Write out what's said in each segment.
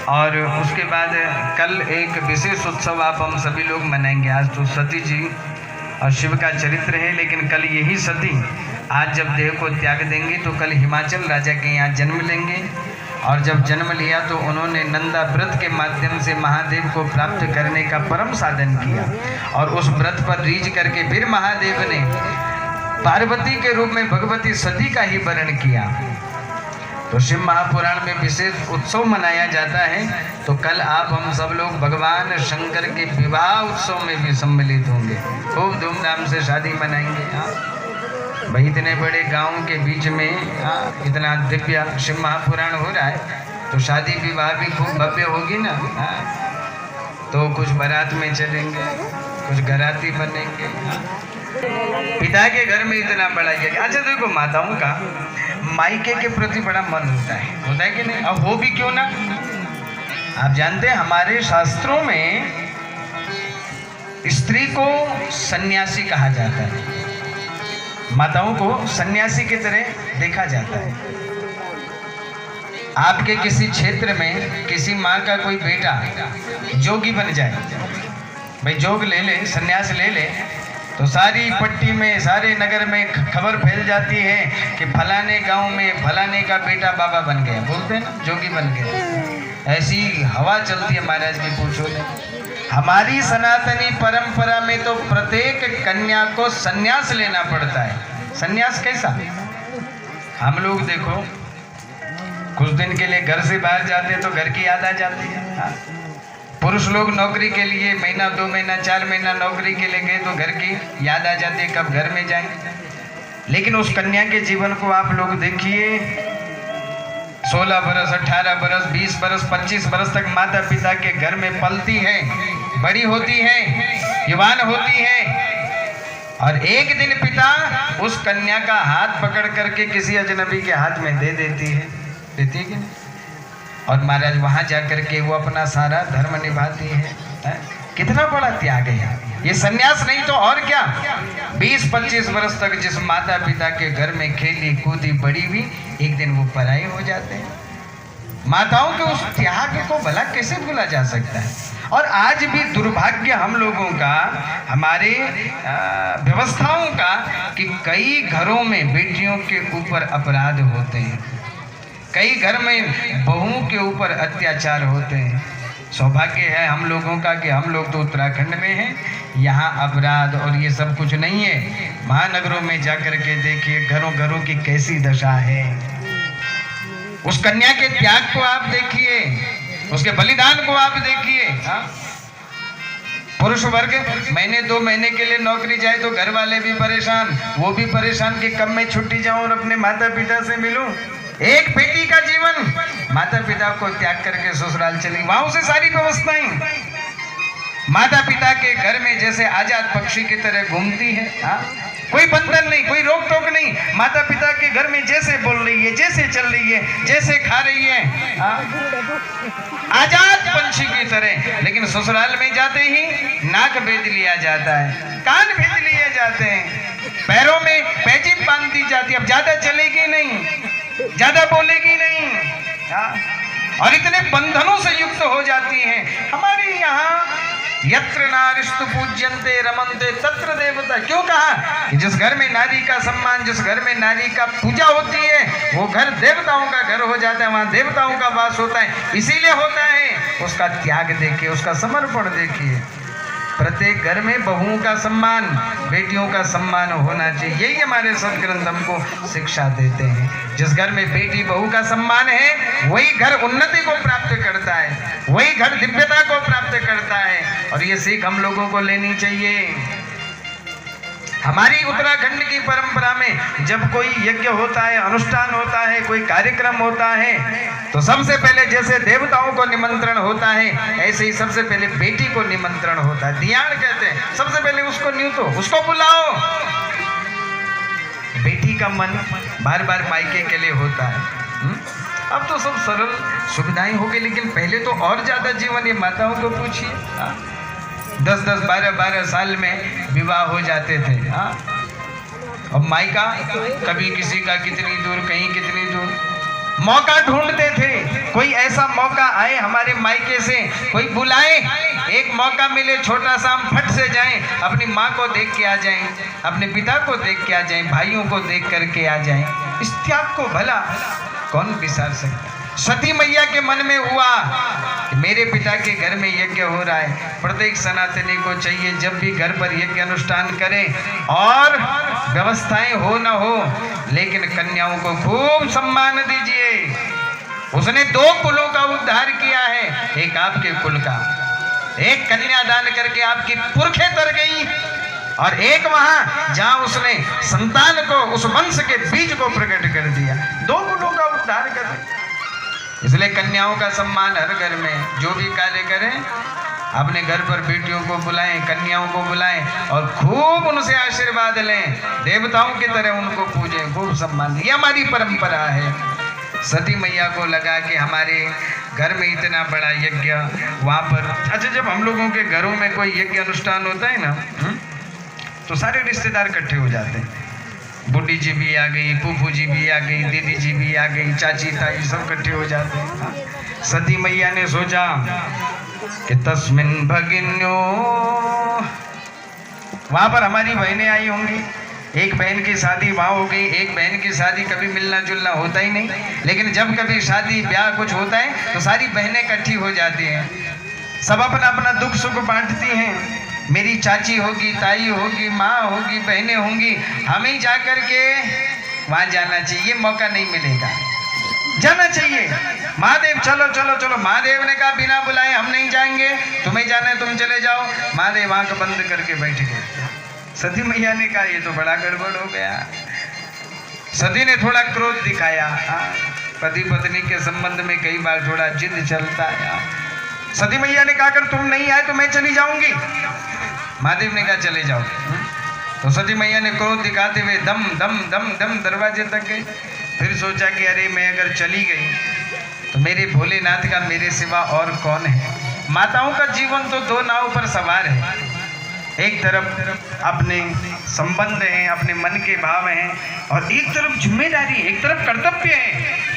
और उसके बाद कल एक विशेष उत्सव आप हम सभी लोग मनाएंगे। आज तो सती जी और शिव का चरित्र है, लेकिन कल यही सती आज जब देह को त्याग देंगी तो कल हिमाचल राजा के यहाँ जन्म लेंगे। और जब जन्म लिया तो उन्होंने नंदा व्रत के माध्यम से महादेव को प्राप्त करने का परम साधन किया, और उस व्रत पर रीझ करके फिर महादेव ने पार्वती के रूप में भगवती सती का ही वर्ण किया। तो शिव महापुराण में विशेष उत्सव मनाया जाता है। तो कल आप हम सब लोग भगवान शंकर के विवाह उत्सव में भी सम्मिलित होंगे, खूब धूमधाम से शादी मनाएंगे। भाई इतने बड़े गांव के बीच में इतना दिव्य शिव महापुराण हो रहा है, तो शादी विवाह भी खूब भव्य होगी ना। तो कुछ बारात में चलेंगे, कुछ घराती बनेंगे। पिता के घर में इतना बड़ा यज्ञ। अच्छा देखो, माताओं का मायके के प्रति बड़ा मन होता है कि नहीं? अब हो भी क्यों ना। आप जानते हैं हमारे शास्त्रों में स्त्री को सन्यासी कहा जाता है, माताओं को सन्यासी की तरह देखा जाता है। आपके किसी क्षेत्र में किसी माँ का कोई बेटा जोगी बन जाए, भाई जोग ले ले, सन्यास ले ले, तो सारी पट्टी में सारे नगर में खबर फैल जाती है कि फलाने गांव में फलाने का बेटा बाबा बन गया, बोलते हैं ना, जोगी बन गया। ऐसी हवा चलती है महाराज की, पूछो नहीं। हमारी सनातनी परंपरा में तो प्रत्येक कन्या को सन्यास लेना पड़ता है। सन्यास कैसा? हम लोग देखो कुछ दिन के लिए घर से बाहर जाते हैं तो घर की याद आ जाती है। पुरुष लोग नौकरी के लिए महीना 2 महीना 4 महीना नौकरी के लिए गए तो घर की याद आ जाती है, कब घर में जाएं। लेकिन उस कन्या के जीवन को आप लोग देखिए, 16 बरस 18 बरस 20 बरस 25 बरस तक माता पिता के घर में पलती है, बड़ी होती है, युवान होती है, और एक दिन पिता उस कन्या का हाथ पकड़ करके किसी अजनबी के हाथ में दे देती है, देती है कि नहीं? और महाराज वहां जाकर के वो अपना सारा धर्म निभाती है। कितना बड़ा त्याग है ये। सन्यास नहीं तो और क्या। 20-25 वर्ष तक जिस माता पिता के घर में खेली कूदी बड़ी हुई, एक दिन वो पराई हो जाते हैं। माताओं के उस त्याग को भला कैसे भूला जा सकता है। और आज भी दुर्भाग्य हम लोगों का, हमारे व्यवस्थाओं का, कि कई घरों में बेटियों के ऊपर अपराध होते हैं, कई घर में बहुओं के ऊपर अत्याचार होते हैं। सौभाग्य है हम लोगों का कि हम लोग तो उत्तराखंड में हैं, यहाँ अपराध और ये सब कुछ नहीं है। महानगरों में जाकर के देखिए घरों घरों की कैसी दशा है। उस कन्या के त्याग को आप देखिए, उसके बलिदान को आप देखिए। पुरुष वर्ग महीने 2 महीने के लिए नौकरी जाए तो घर वाले भी परेशान, वो भी परेशान कि कब मैं छुट्टी जाऊं और अपने माता पिता से मिलूं। एक बेटी का जीवन माता पिता को त्याग करके ससुराल चली, वहां से सारी व्यवस्थाएं माता पिता के घर में जैसे आजाद पक्षी की तरह घूमती है। कोई बंधन नहीं, कोई रोक टोक नहीं। माता पिता के घर में जैसे बोल रही है, जैसे चल रही है, जैसे खा रही है, आजाद पंछी की तरह। लेकिन ससुराल में जाते ही नाक भेद लिया जाता है, कान भेद लिए जाते हैं, पैरों में पैजीब बांध दी जाती है। अब ज्यादा चलेगी नहीं, ज्यादा बोलेगी नहीं, और इतने बंधनों से युक्त हो जाती हैं। हमारे यहाँ यत्र नारीस्तु पूज्यन्ते रमन्ते तत्र देवता, क्यों कहा कि जिस घर में नारी का सम्मान, जिस घर में नारी का पूजा होती है, वो घर देवताओं का घर हो जाता है, वहाँ देवताओं का वास होता है। इसीलिए होता है। उसका त्याग देखिए, उसका समर्पण देखिए। प्रत्येक घर में बहुओं का सम्मान, बेटियों का सम्मान होना चाहिए। यही हमारे सदग्रंथ हमको शिक्षा देते हैं। जिस घर में बेटी बहू का सम्मान है, वही घर उन्नति को प्राप्त करता है, वही घर दिव्यता को प्राप्त करता है। और ये सीख हम लोगों को लेनी चाहिए। हमारी उत्तराखंड की परंपरा में जब कोई यज्ञ होता है, अनुष्ठान होता है, कोई कार्यक्रम होता है, तो सबसे पहले जैसे देवताओं को निमंत्रण होता है, ऐसे ही सबसे पहले बेटी को निमंत्रण होता है। दियाण कहते हैं, सबसे पहले उसको न्यूतो, उसको बुलाओ। बेटी का मन बार बार मायके के लिए होता है। अब तो सब सरल सुविधाएं हो गई, लेकिन पहले तो और ज्यादा जीवन। ये माताओं को पूछिए, 10-10, 12-12 साल में विवाह हो जाते थे। अब मायका कभी किसी का कितनी दूर, कहीं कितनी दूर। मौका ढूंढते थे, कोई ऐसा मौका आए हमारे मायके से, कोई बुलाए, एक मौका मिले, छोटा सा हम फट से जाएं, अपनी माँ को देख के आ जाएं, अपने पिता को देख के आ जाएं, भाइयों को देख करके आ जाएं। इस त्याग को भला कौन विसार सकता? सती मैया के मन में हुआ कि मेरे पिता के घर में यज्ञ हो रहा है, प्रत्येक सनातनी को चाहिए जब भी घर पर यज्ञ अनुष्ठान करें और व्यवस्थाएं हो न हो, लेकिन कन्याओं को खूब सम्मान दीजिए। उसने 2 कुलों का उद्धार किया है, एक आपके कुल का, एक कन्यादान करके आपकी पुरखे तर गई, और एक वहां जहां उसने संतान को, उस वंश के बीज को प्रकट कर दिया। 2 कुलों का उद्धार कर। इसलिए कन्याओं का सम्मान हर घर में, जो भी कार्य करें अपने घर पर बेटियों को बुलाएं, कन्याओं को बुलाएं और खूब उनसे आशीर्वाद लें, देवताओं की तरह उनको पूजें, खूब सम्मान। ये हमारी परंपरा है। सती मैया को लगा कि हमारे घर में इतना बड़ा यज्ञ, वहाँ पर अच्छा जब हम लोगों के घरों में कोई यज्ञ अनुष्ठान होता है ना, तो सारे रिश्तेदार इकट्ठे हो जाते हैं। बुढ़ी जी भी आ गई, फूफू जी भी आ गई, दीदी जी भी आ गई, चाची ताई सब इकट्ठे हो जाते हैं। सती मैया ने सोचा कि तस्मिन भगिन्यो, वहां पर हमारी बहनें आई होंगी, एक बहन की शादी वहाँ हो गई, एक बहन की शादी, कभी मिलना जुलना होता ही नहीं, लेकिन जब कभी शादी ब्याह कुछ होता है तो सारी बहनें इकट्ठी हो जाती हैं, सब अपना अपना दुख सुख बांटती हैं। मेरी चाची होगी, ताई होगी, माँ होगी, बहनें होंगी, हमें जा कर के वहाँ जाना चाहिए, ये मौका नहीं मिलेगा, जाना चाहिए। महादेव चलो चलो चलो, महादेव ने कहा बिना बुलाए हम नहीं जाएंगे, तुम्हें जाना है तुम चले जाओ। महादेव आंख बंद करके बैठ गए। सती मैया ने कहा ये तो बड़ा गड़बड़ हो गया। सती ने थोड़ा क्रोध दिखाया, पति पत्नी के संबंध में कई बार थोड़ा जिद चलता है। सती मैया ने कहा अगर तुम नहीं आए तो मैं चली जाऊंगी। महादेव ने कहा चले जाओ। तो सती मैया ने क्रोध दिखाते हुए दम दम दम दम दरवाजे तक गई। फिर सोचा कि अरे मैं अगर चली गई तो मेरे भोलेनाथ का मेरे सिवा और कौन है। माताओं का जीवन तो 2 नाव पर सवार है, एक तरफ अपने संबंध हैं, अपने मन के भाव हैं, और एक तरफ जिम्मेदारी, एक तरफ कर्तव्य है।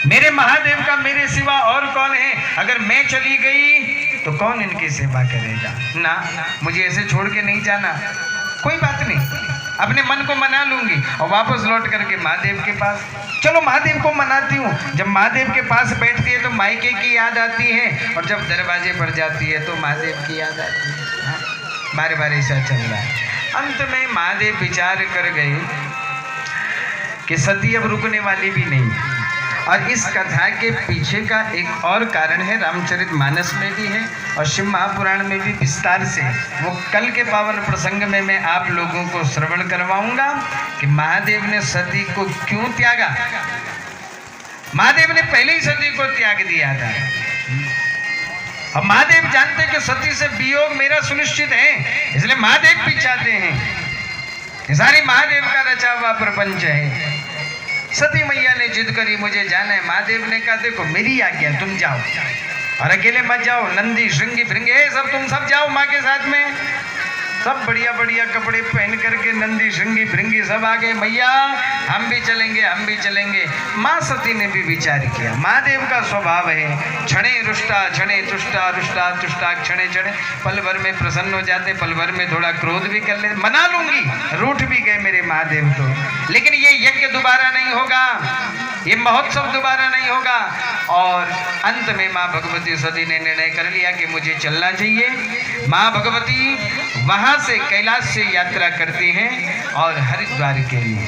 मेरे महादेव का मेरे सिवा और कौन है, अगर मैं चली गई तो कौन इनकी सेवा करेगा। ना, मुझे ऐसे छोड़ के नहीं जाना। कोई बात नहीं, अपने मन को मना लूंगी और वापस लौट करके महादेव के पास। चलो महादेव को मनाती हूँ। जब महादेव के पास बैठती है तो मायके की याद आती है, और जब दरवाजे पर जाती है तो महादेव की याद आती है। बार बार ऐसा चल रहा है। अंत में महादेव विचार कर गए कि सती अब रुकने वाली भी नहीं। और इस कथा के पीछे का एक और कारण है, रामचरितमानस में भी है और शिव महापुराण में भी विस्तार से। वो कल के पावन प्रसंग में मैं आप लोगों को श्रवण करवाऊंगा कि महादेव ने सती को क्यों त्यागा। महादेव ने पहले ही सती को त्याग दिया था। अब महादेव जानते कि सती से वियोग मेरा सुनिश्चित है, इसलिए महादेव भी चाहते हैं। ये सारी महादेव का रचा हुआ प्रपंच है। सती मैया ने जिद करी मुझे जाना है। महादेव ने कहा देखो मेरी आज्ञा, तुम जाओ और अकेले मत जाओ। नंदी श्रृंगी भृंगी सब तुम सब जाओ माँ के साथ में। सब बढ़िया बढ़िया कपड़े पहन करके नंदी श्रृंगी भृंगी सब आ गए। मैया हम भी चलेंगे, हम भी चलेंगे। माँ सती ने भी विचार किया। महादेव का स्वभाव है क्षणे रुष्टा क्षणे तुष्टा, रुष्टा तुष्टा क्षणे क्षणे। पल भर में प्रसन्न हो जाते, पल भर में थोड़ा क्रोध भी कर ले, मना लूंगी। रूठ भी गए मेरे महादेव तो, लेकिन ये यज्ञ दोबारा नहीं होगा, ये महोत्सव दोबारा नहीं होगा। और अंत में माँ भगवती सती ने निर्णय कर लिया कि मुझे चलना चाहिए। माँ भगवती वहाँ से कैलाश से यात्रा करती हैं और हरिद्वार के लिए।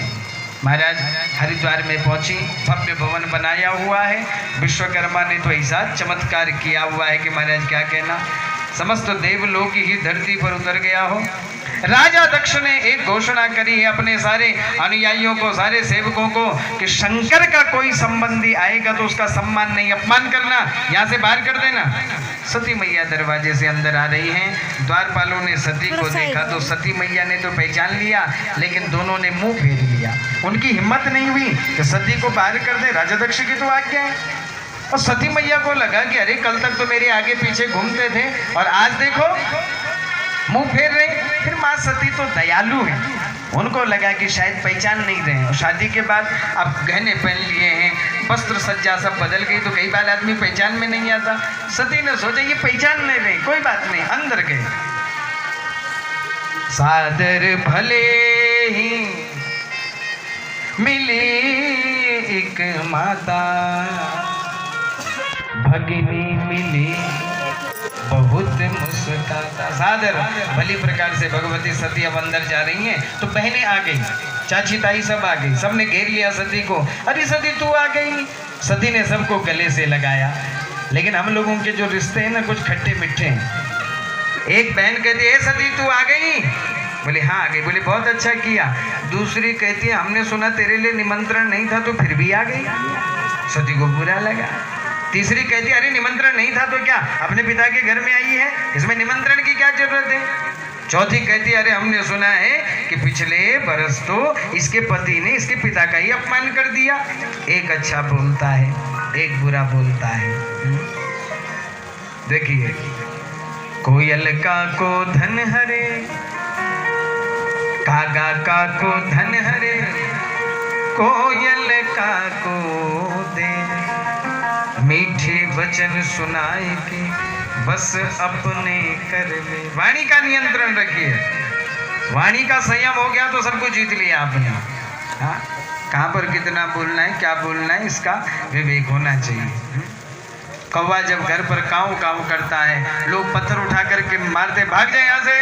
महाराज हरिद्वार में पहुंची, भव्य भवन बनाया हुआ है। विश्वकर्मा ने तो ऐसा चमत्कार किया हुआ है कि महाराज क्या कहना, समस्त देवलोक ही धरती पर उतर गया हो। राजा दक्ष ने एक घोषणा करी है अपने सारे अनुयायियों को, सारे सेवकों को कि शंकर का कोई संबंधी आएगा तो उसका सम्मान नहीं, अपमान करना, यहाँ से बाहर कर देना। सती मैया दरवाजे से अंदर आ रही हैं। द्वारपालों ने सती को देखा तो सती मैया ने तो पहचान लिया, लेकिन दोनों ने मुंह फेर लिया। उनकी हिम्मत नहीं हुई कि सती को बाहर कर दे, राजा दक्ष की तो आज्ञा है। और सती मैया को लगा कि अरे कल तक तो मेरे आगे पीछे घूमते थे और आज देखो मुंह फेर रहे। फिर माँ सती तो दयालु है, उनको लगा कि शायद पहचान नहीं रहे। और शादी के बाद अब गहने पहन लिए हैं, वस्त्र सज्जा सब बदल गई, तो कई बार आदमी पहचान में नहीं आता। सती ने सोचा ये पहचान नहीं रहे, कोई बात नहीं, अंदर गए। सादर भले ही मिली एक माता, भगिनी मिली बहुत मुस्काता। सादर भली प्रकार से भगवती सती अब अंदर जा रही हैं, तो बहनें आ गई, चाची ताई सब आ गई, सबने घेर लिया सती को। अरे सती तू आ गई। सती ने सबको गले से लगाया। लेकिन हम लोगों के जो रिश्ते हैं ना, कुछ खट्टे मीठे हैं। एक बहन कहती है सती तू आ गई, बोले हाँ आ गई। बोले बहुत अच्छा किया। दूसरी कहती है हमने सुना तेरे लिए निमंत्रण नहीं था तो फिर भी आ गई। सती को बुरा लगा। तीसरी कहती अरे निमंत्रण नहीं था तो क्या, अपने पिता के घर में आई है, इसमें निमंत्रण की क्या जरूरत है। चौथी कहती अरे हमने सुना है कि पिछले बरस तो इसके पति ने इसके पिता का ही अपमान कर दिया। एक अच्छा बोलता है, एक बुरा बोलता है। देखिए, कोयल का को धन हरे, कागा का को धन हरे, कोयल का को दे, मीठे वचन सुनाए के बस अपने कर ले। वाणी का नियंत्रण रखिए। वाणी का संयम हो गया तो सब कुछ जीत लिया आपने। हाँ, कहाँ पर कितना बोलना है, क्या बोलना है, इसका विवेक होना चाहिए। कौवा जब घर पर काऊ काऊ करता है, लोग पत्थर उठा करके मारते, भाग जाए यहाँ से।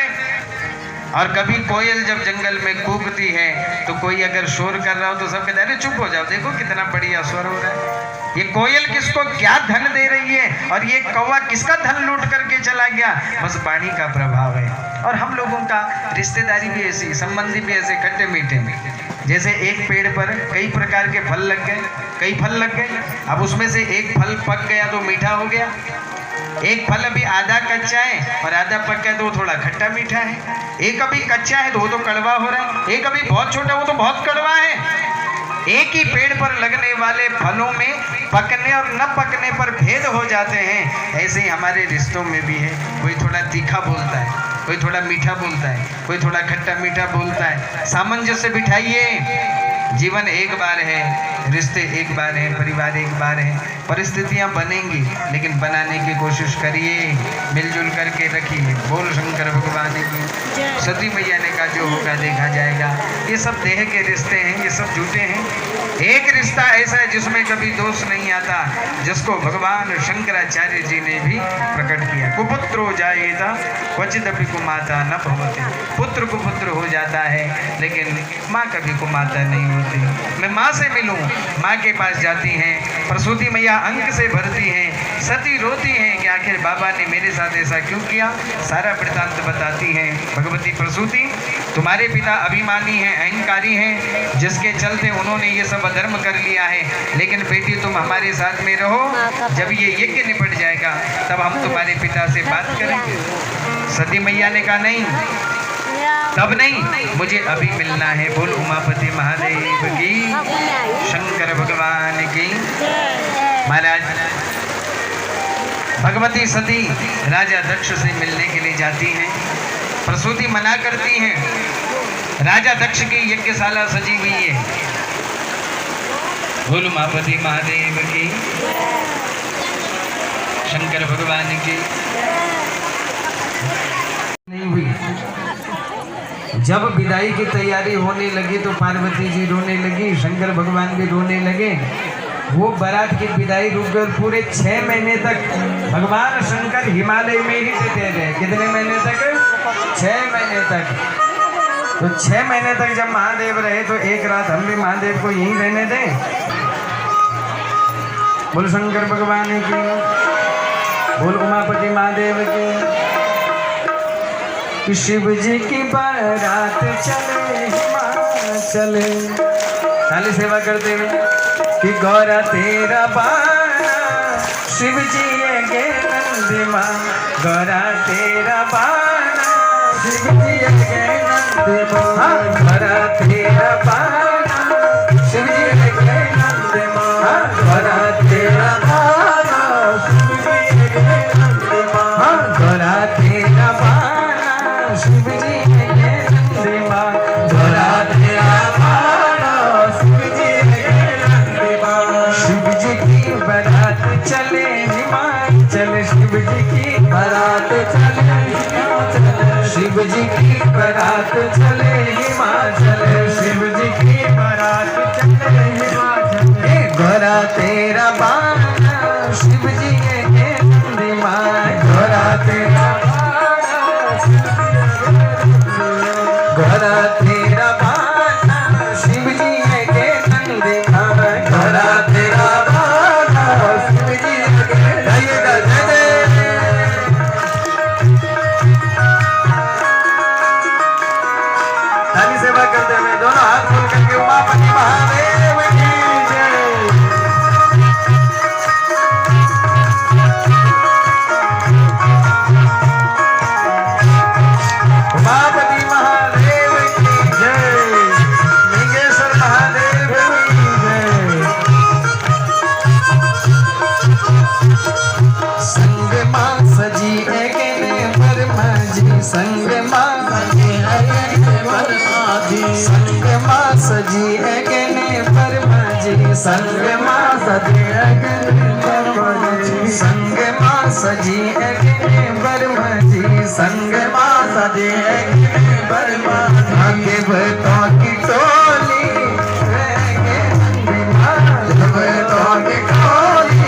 और कभी कोयल जब जंगल में कूकती है तो कोई अगर शोर कर रहा हो तो सब कहते हैं अरे चुप हो जाओ, देखो कितना बढ़िया स्वर हो रहा है। ये कोयल किसको क्या धन दे रही है और ये कौवा किसका धन लूट करके चला गया, बस वाणी का प्रभाव है। और हम लोगों का रिश्तेदारी भी ऐसी, संबंधी भी ऐसे खट्टे मीठे में। जैसे एक पेड़ पर कई प्रकार के फल लग गए, कई फल लग गए, अब उसमें से एक फल पक गया तो मीठा हो गया, एक फल अभी आधा कच्चा है और आधा पक गया तो वो थोड़ा खट्टा मीठा है, एक अभी कच्चा है तो वो तो कड़वा हो रहा है, एक अभी बहुत छोटा वो तो बहुत कड़वा है। एक ही पेड़ पर लगने वाले फलों में पकने और न पकने पर भेद हो जाते हैं। ऐसे ही हमारे रिश्तों में भी है, कोई थोड़ा तीखा बोलता है, कोई थोड़ा मीठा बोलता है, कोई थोड़ा खट्टा मीठा बोलता है। सामंजस्य बिठाइए। जीवन एक बार है, रिश्ते एक बार हैं, परिवार एक बार है, परिस्थितियां बनेंगी लेकिन बनाने की कोशिश करिए, मिलजुल करके रखिए। बोल शंकर भगवान की। सती मैया ने कहा जो होगा देखा जाएगा। ये सब देह के रिश्ते हैं, ये सब झूठे हैं। एक रिश्ता ऐसा है जिसमें कभी दोष नहीं आता, जिसको भगवान शंकराचार्य जी ने भी प्रकट किया। कुपुत्रो जायेता क्वचिदपि कुमाता न भवति। पुत्र कुपुत्र हो जाता है लेकिन माँ कभी कुमाता नहीं होती। मैं माँ से मिलूं, माँ के पास जाती हैं, प्रसूति मैया अंक से भरती हैं, सती रोती हैं कि आखिर बाबा ने मेरे साथ ऐसा क्यों किया। सारा वृत्तांत बताती हैं भगवती प्रसूति। तुम्हारे पिता अभिमानी हैं, अहंकारी हैं, जिसके चलते उन्होंने ये सब अधर्म कर लिया है, लेकिन बेटी तुम हमारे साथ में रहो, जब ये यज्ञ निपट जाएगा तब हम तुम्हारे पिता से बात करेंगे। सती मैया ने कहा नहीं, तब नहीं, मुझे अभी मिलना है। बोल उमापति महादेव की, शंकर भगवान की। महाराज भगवती सती राजा दक्ष से मिलने के लिए जाती हैं। प्रसूति मना करती हैं। राजा दक्ष की यज्ञशाला सजी हुई है। बोल उमापति महादेव की, शंकर भगवान की। नहीं हुई। जब विदाई की तैयारी होने लगी तो पार्वती जी रोने लगी, शंकर भगवान भी रोने लगे। वो बारात की विदाई रुक गई। पूरे 6 महीने तक भगवान शंकर हिमालय में ही रहते रहे। कितने महीने तक? 6 महीने तक। तो 6 महीने तक जब महादेव रहे तो एक रात हम भी महादेव को यहीं रहने दें। बोल शंकर भगवान की, बोल उमापति महादेव की। शिव जी की बारात चले हिमाचल, ताली सेवा करते हुए कि गौरा तेरा बाना, शिव जी ये गे नंदी माँ, गौरा तेरा बाना, शिव जी ये गे नंदी माँ, गौरा तेरा बाना, शिव जी ये गे नंदी माँ, गौरा तेरा बाना, शिव जी ये गे नंदी माँ, गौरा तेरा बाना, शिव जी ये नंदी माँ, गौरा शिव जी की बारात चले हिमाचल, शिव जी की बारात चले हिमाचल, शिव जी की बारात चले हिमाचल। घोड़ा तेरा बाणा शिव जी के नंदी माँ, घोड़ा तेरा घोड़ा तेरा बाणा शिव जी के नंदी माँ, घोड़ा तेरा बाणा शिव जी के। गाइएगा जय जय। ताली सेवा करते हुए दोनों हाथ खोल करके उमापति महादेव की जय। उमापति महादेव की जय, लिंगेश्वर महादेव की जय। संग मां सजी एके वर्मा जी, संग मां संग मां सजी एके वर्मा जी, संग मां सजी एके वर्मा जी, संग मां सजी एके वर्मा जी, संग मां सजी एके वर्मा जी। आगे भक्तों की टोली रहेंगे नंदी माँ, भक्तों की टोली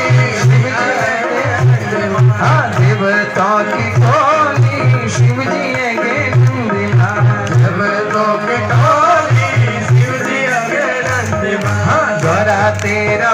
हाँ देवताओं की टोली शिव जी के नंदी माँ, देवताओं की टोली शिव जी के नंदी माँ। घोड़ा तेरा